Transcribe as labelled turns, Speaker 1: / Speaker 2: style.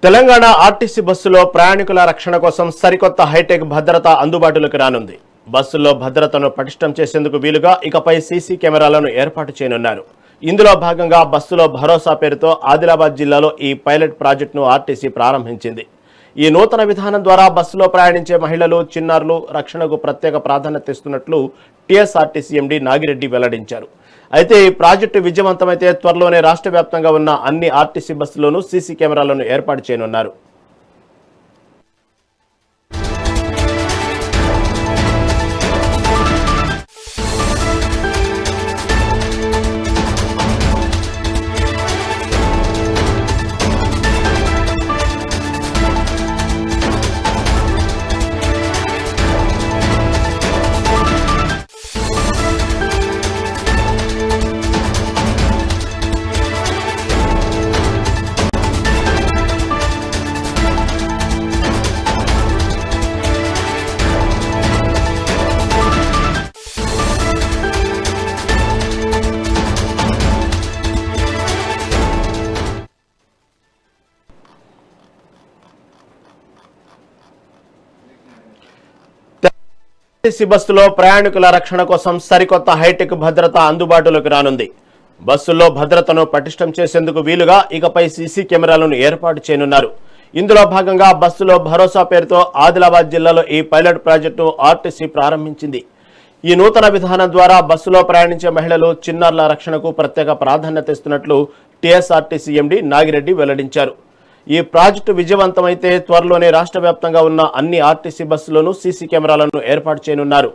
Speaker 1: Telangana RTC బస్సులో ప్రయాణికుల రక్షణ కోసం సరికొత్త హైటెక్ భద్రత అందుబాటులోకి రానుంది. బస్సుల్లో భద్రతను పటిష్టం చేసేందుకు వీలుగా ఇకపై సీసీ కెమెరాలను ఏర్పాటు చేయనున్నారు. ఇందులో భాగంగా బస్సులో భరోసా పేరుతో ఆదిలాబాద్ జిల్లాలో ఈ పైలట్ ప్రాజెక్టును ఆర్టీసీ ప్రారంభించింది. ఈ నూతన విధానం ద్వారా బస్సులో ప్రయాణించే మహిళలు, చిన్నారులు రక్షణకు ప్రత్యేక ప్రాధాన్యత ఇస్తున్నట్లు టీఎస్ఆర్టీసీ ఎండీ నాగిరెడ్డి వెల్లడించారు. అయితే ఈ ప్రాజెక్టు విజయవంతమైతే త్వరలోనే రాష్ట్ర వ్యాప్తంగా ఉన్న అన్ని ఆర్టీసీ బస్సుల్లోనూ సీసీ కెమెరాలను ఏర్పాటు చేయనున్నారు. ఆర్టీసీ బస్సులో ప్రయాణికుల రక్షణ కోసం సరికొత్త హైటెక్ భద్రత అందుబాటులోకి రానుంది. బస్సుల్లో భద్రతను పటిష్టం చేసేందుకు వీలుగా ఇకపై సీసీ కెమెరాలను ఏర్పాటు చేయనున్నారు. ఇందులో భాగంగా బస్సులో భరోసా పేరుతో ఆదిలాబాద్ జిల్లాలో ఈ పైలట్ ప్రాజెక్టును ఆర్టీసీ ప్రారంభించింది. ఈ నూతన విధానం ద్వారా బస్సులో ప్రయాణించే మహిళలు, చిన్నారుల రక్షణకు ప్రత్యేక ప్రాధాన్యత ఇస్తున్నట్లు టీఎస్ఆర్టీసీ ఎండీ నాగిరెడ్డి వెల్లడించారు. ఈ ప్రాజెక్టు విజయవంతమైతే త్వరలోనే రాష్ట్ర వ్యాప్తంగా ఉన్న అన్ని ఆర్టీసీ బస్సుల్లోనూ సీసీ కెమెరాలను ఏర్పాటు చేయనున్నారు.